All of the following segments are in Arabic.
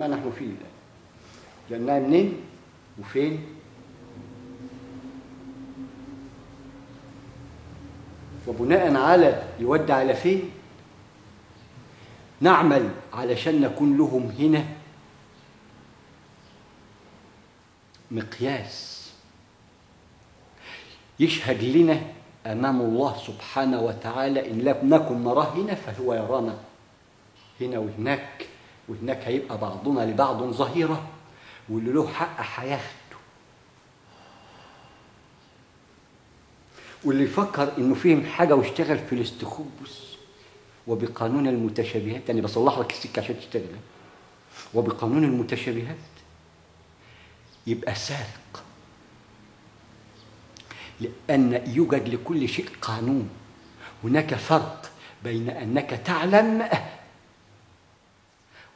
ما نحن فيه الآن. جبناها منين وفين وبناء على يودي على فين. نعمل علشان نكون لهم هنا مقياس يشهد لنا أمام الله سبحانه وتعالى. إن لم نكن نراه هنا فهو يرانا هنا وهناك، وهناك هيبقى بعضنا لبعض ظهيرة، واللي له حق هياخده. واللي يفكر إنه فهم حاجة واشتغل في الاستخبص وبقانون المتشابهات، يعني بصلح لك السكة عشان تشتغل، وبقانون المتشابهات يبقى سارق، لأن يوجد لكل شيء قانون. هناك فرق بين أنك تعلم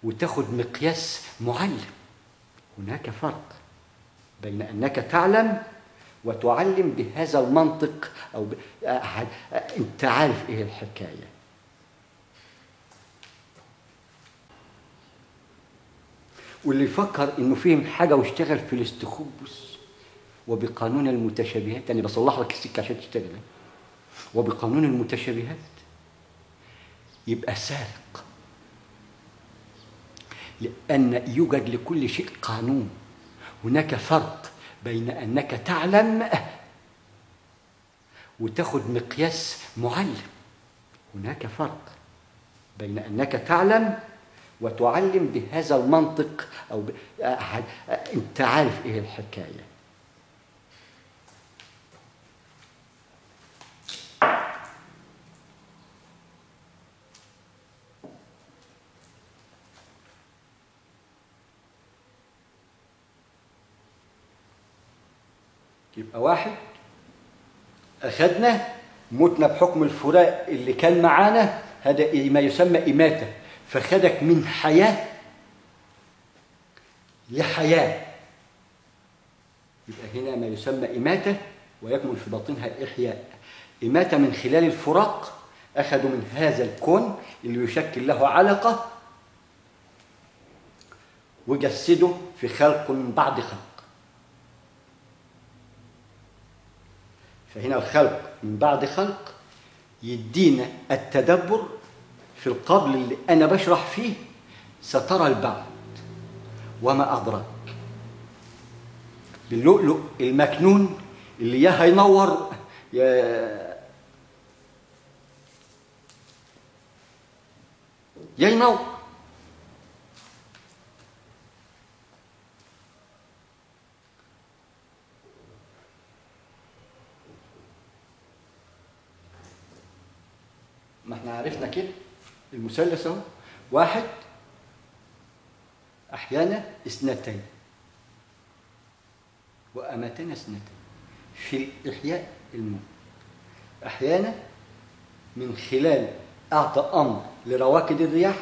وتاخد مقياس معلم. هناك فرق بين أنك تعلم وتعلم بهذا المنطق أو أنت عارف إيه الحكاية. واللي يفكر إنه فهم حاجة واشتغل في الاستخبص وبقانون المتشابهات، يعني بصلح لك السكة عشان تشتغل، وبقانون المتشابهات يبقى سارق، لأن يوجد لكل شيء قانون. هناك فرق بين أنك تعلم وتاخد مقياس معلم. هناك فرق بين أنك تعلم وتعلم بهذا المنطق أو أنت عارف إيه الحكاية. يبقى واحد أخذنا متنا بحكم الفراق اللي كان معانا، هذا ما يسمى إماتة، فخدك من حياة لحياة. يبقى هنا ما يسمى إماتة ويكمن في باطنها إحياء. إماتة من خلال الفراق، أخذوا من هذا الكون اللي يشكل له علقة وجسده في خلق من بعد خلق. فهنا الخلق من بعد خلق يدينا التدبر في القبل اللي أنا بشرح فيه. سترى البعد وما أدرك باللؤلؤ المكنون اللي يا هينور يا ينور. ما احنا عرفنا كده المثلث اهو، واحد احيانا اثنتين وامتنا اثنتين في الاحياء الموت. احيانا من خلال اعطى امر لرواكد الرياح،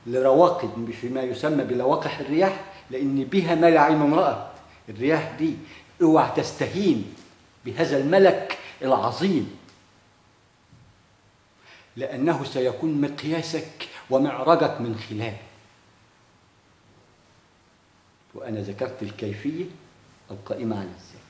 لرواكد فيما يسمى بلواقح الرياح، لان بها ما لا عين رأت. الرياح دي اوعى تستهين بهذا الملك العظيم، لأنه سيكون مقياسك ومعرجك من خلاله. وأنا ذكرت الكيفية القائمة على الذات.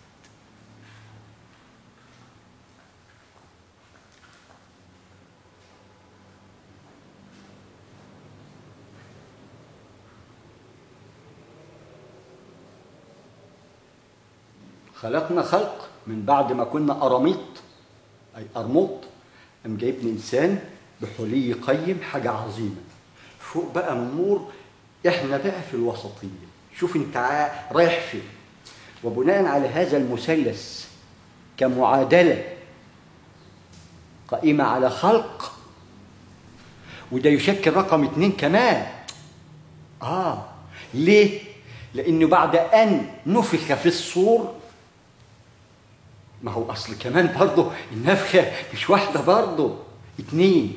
خلقنا خلق من بعد ما كنا أراميط، أي أرموط، قام جايبني إنسان بحلي قيم، حاجة عظيمة. فوق بقى من نور، إحنا بقى في الوسطية. شوف أنت رايح فين. وبناء على هذا المثلث كمعادلة قائمة على خلق، وده يشكل رقم 2 كمان. ليه؟ لأنه بعد أن نفخ في الصور، ما هو أصل كمان برضه النفخة مش واحدة، برضه 2،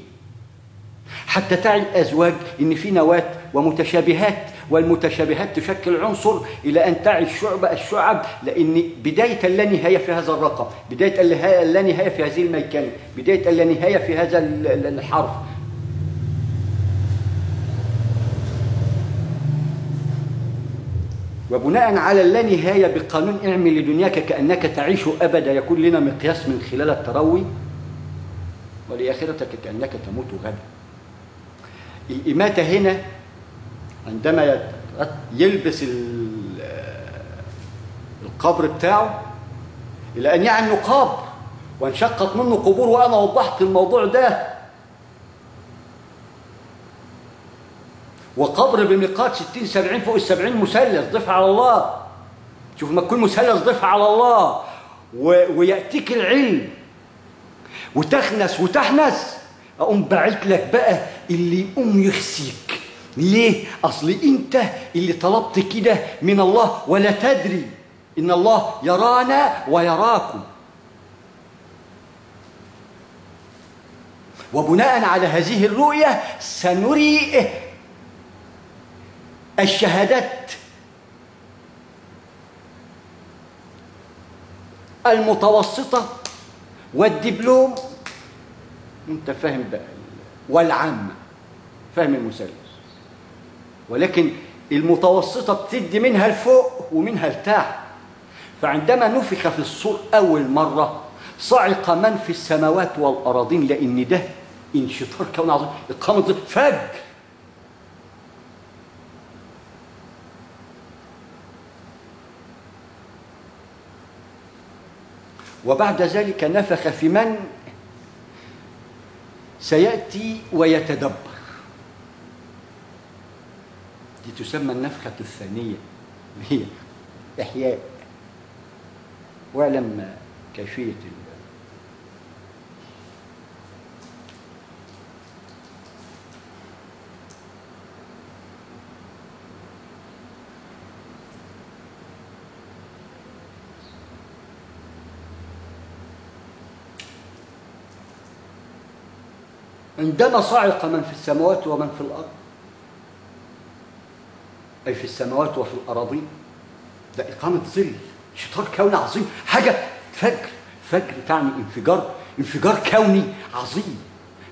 حتى تعي الأزواج إن في نواة ومتشابهات، والمتشابهات تشكل عنصر إلى أن تعي الشعب، لأن بداية اللانهاية في هذا الرقم، بداية اللانهاية في هذه الميكانة، بداية اللانهاية في هذا الحرف. وبناء على اللانهاية بقانون اعمل لدنياك كأنك تعيش أبدا يكون لنا مقياس من خلال التروي، ولآخرتك كأنك تموت غدا. الإماتة هنا عندما يلبس القبر بتاعه، إلى أن يعني قبر وانشقت منه قبور، وأنا وضحت الموضوع ده. وقبر بميقات 60 70 فوق ال70 مثلث، ضيف على الله. شوف ما تكون مثلث ضيف على الله ويأتيك العلم وتخنس وتحنس، أقوم باعت لك بقى اللي يقوم يخسيك. ليه؟ أصل أنت اللي طلبت كده من الله ولا تدري إن الله يرانا ويراكم. وبناء على هذه الرؤية سنري الشهادات المتوسطة والدبلوم، انت فاهم بقى، والعامة فاهم المثلث. ولكن المتوسطة بتدي منها لفوق ومنها لتحت. فعندما نفخ في الصور أول مرة صعق من في السماوات والأراضين، لأن ده انشطار كون عظيم، إقامة فجر. وبعد ذلك نفخ في من سيأتي ويتدبر، دي تسمى النفخة الثانية، هي إحياء. واعلم كيفية عندما صعق من في السماوات ومن في الأرض، أي في السماوات وفي الأراضين، ده إقامة ظل، شطار كوني عظيم، حاجة فجر. فجر تعني انفجار، انفجار كوني عظيم،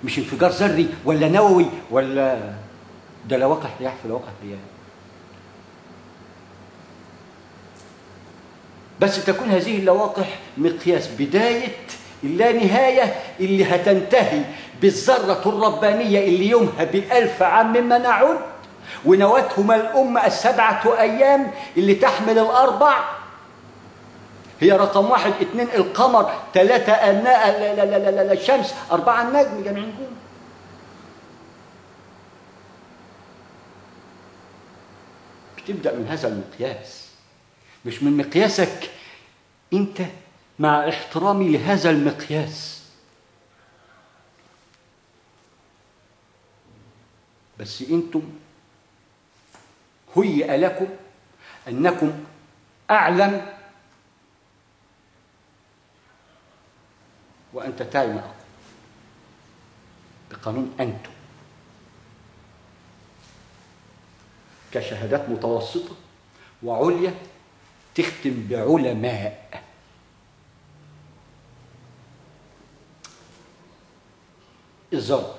مش انفجار ذري ولا نووي ولا ده لواقع رياح في لواقع رياح. بس تكون هذه اللواقح مقياس بداية اللانهاية اللي هتنتهي بالذرة الربانية اللي يومها ب1000 عام مما نعد، ونواتهما الأمة ال7 أيام اللي تحمل الأربع، هي رقم 1 2 القمر 3 الشمس 4 النجم جميع نجوم. بتبدأ من هذا المقياس، مش من مقياسك أنت، مع احترامي لهذا المقياس. بس أنتم هيئ لكم أنكم أعلم وأنت تعلم أقوى، بقانون أنتم كشهادات متوسطة وعليا تختم بعلماء. الذرة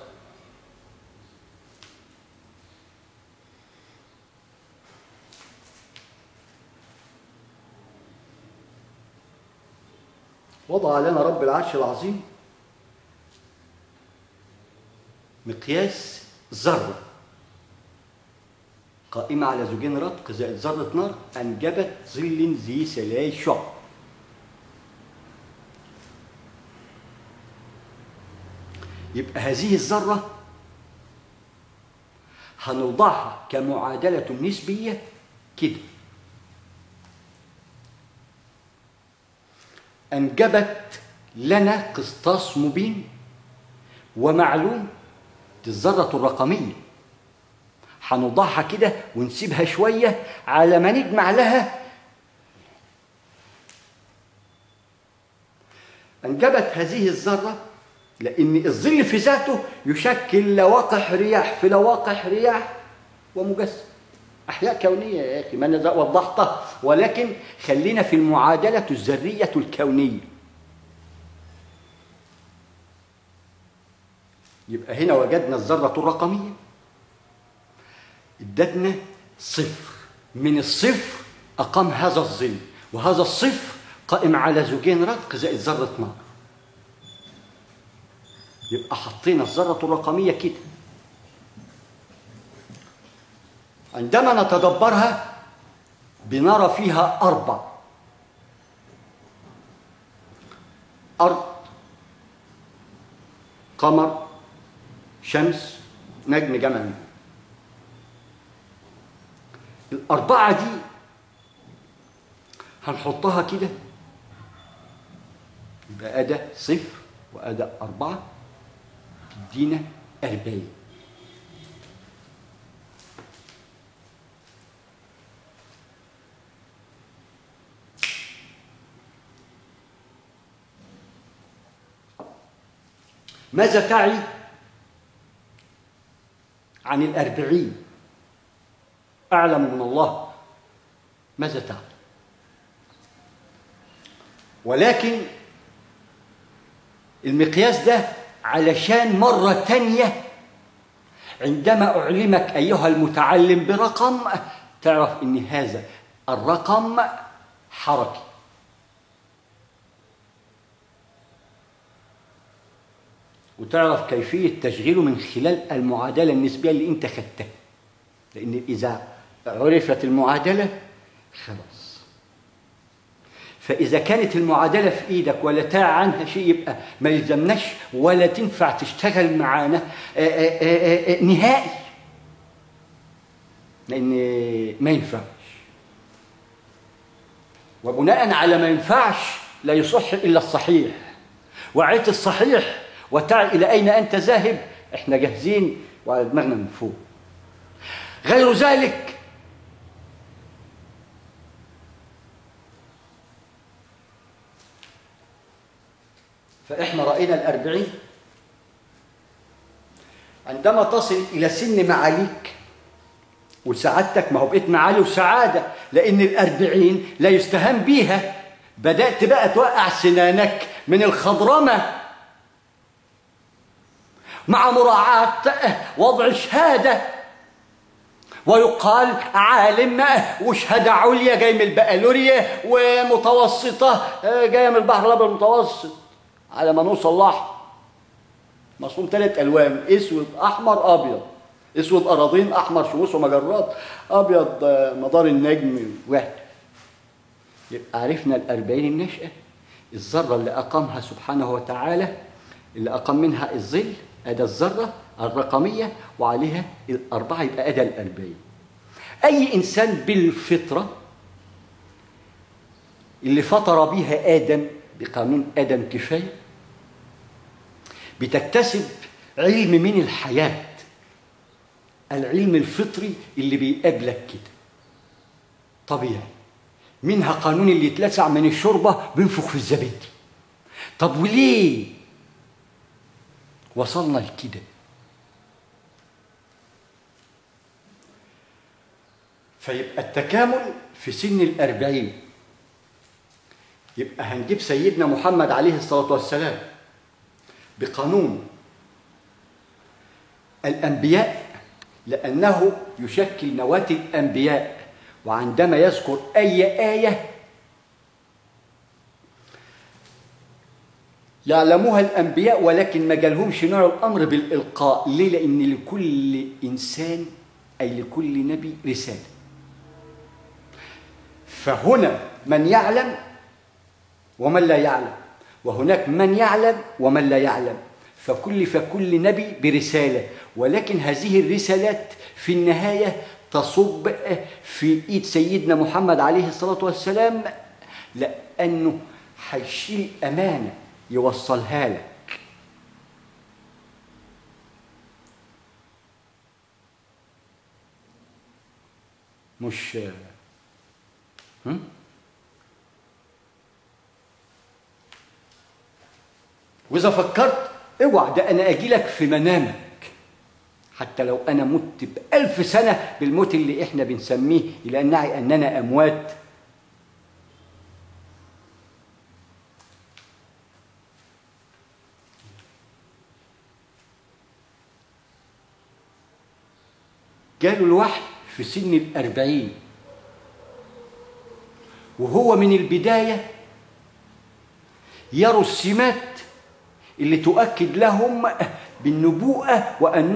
وضع لنا رب العرش العظيم مقياس ذرة قائمة على زوجين رتق زائد ذرة نار أنجبت ظل ذي 3 شعب. يبقى هذه الذرة هنوضعها كمعادلة نسبية كده، أنجبت لنا قسطاس مبين ومعلوم الذرة الرقمية، هنوضعها كده ونسيبها شوية على ما نجمع لها. أنجبت هذه الذرة لأن الظل في ذاته يشكل لواقح رياح في لواقح رياح ومجسم، أحياء كونية يا أخي، ما أنا وضحتها، ولكن خلينا في المعادلة الذرية الكونية. يبقى هنا وجدنا الذرة الرقمية ادتنا صفر، من الصفر أقام هذا الظل، وهذا الصفر قائم على زوجين رتق زائد ذرة نار. يبقى حطينا الذرة الرقمية كده. عندما نتدبرها بنرى فيها 4: أرض، قمر، شمس، نجم، جمع. ال4 دي هنحطها كده، يبقى أدا 0 وأدا 4 تدينا 40. ماذا تعي عن 40؟ أعلم من الله ماذا تعي، ولكن المقياس ده علشان مرة تانية عندما أعلمك أيها المتعلم برقم تعرف إن هذا الرقم حركي. وتعرف كيفية تشغيله من خلال المعادلة النسبية اللي أنت خدتها، لأن إذا عرفت المعادلة خلاص. فإذا كانت المعادلة في إيدك ولا تاع عنها شيء يبقى ما يلزمناش ولا تنفع تشتغل معانا نهائي، لأن ما ينفعش. وبناء على ما ينفعش لا يصح إلا الصحيح. وعيت الصحيح وتعي إلى أين أنت ذاهب، إحنا جاهزين وعلى دماغنا من فوق. غير ذلك فإحنا رأينا 40 عندما تصل إلى سن معاليك وسعادتك. ما هو بقيت معالي وسعادة، لأن 40 لا يستهان بيها. بدأت بقى توقع سنانك من الخضرمة مع مراعاة وضع شهادة، ويقال عالم وشهادة عليا جاي من البقالوريا، ومتوسطة جاية من البحر الأبيض المتوسط، على ما نوصل لأحمر. مصموم 3 ألوان: اسود، احمر، ابيض. اسود اراضين، احمر شموس ومجرات، ابيض مدار النجم واحد. يبقى عرفنا 40 النشأة، الذرة اللي اقامها سبحانه وتعالى، اللي اقام منها الظل، ادى الذرة الرقمية وعليها 4 يبقى ادى 40. اي انسان بالفطرة اللي فطر بها ادم بقانون ادم كفاية بتكتسب علم من الحياة، العلم الفطري اللي بيقابلك كده طبيعي. منها قانون اللي يتلسع من الشوربة بينفخ في الزبادي. طب وليه وصلنا لكده؟ فيبقى التكامل في سن 40. يبقى هنجيب سيدنا محمد عليه الصلاة والسلام بقانون الأنبياء، لأنه يشكل نواة الأنبياء. وعندما يذكر أي آية يعلموها الأنبياء ولكن ما جالهمش نوع الأمر بالإلقاء. ليه؟ لأن لكل إنسان أي لكل نبي رسالة. فهنا من يعلم ومن لا يعلم، وهناك من يعلم ومن لا يعلم. فكل نبي برسالة، ولكن هذه الرسالات في النهاية تصب في إيد سيدنا محمد عليه الصلاة والسلام، لأنه هيشيل أمانة يوصلها لك. مش وإذا فكرت اوعى، ده أنا أجي لك في منامك حتى لو أنا مت ب1000 سنة بالموت اللي إحنا بنسميه إلى أن نعي أننا أموات. جاله الوحي في سن 40. وهو من البداية يروا السمات اللي تؤكد لهم بالنبوءة وأن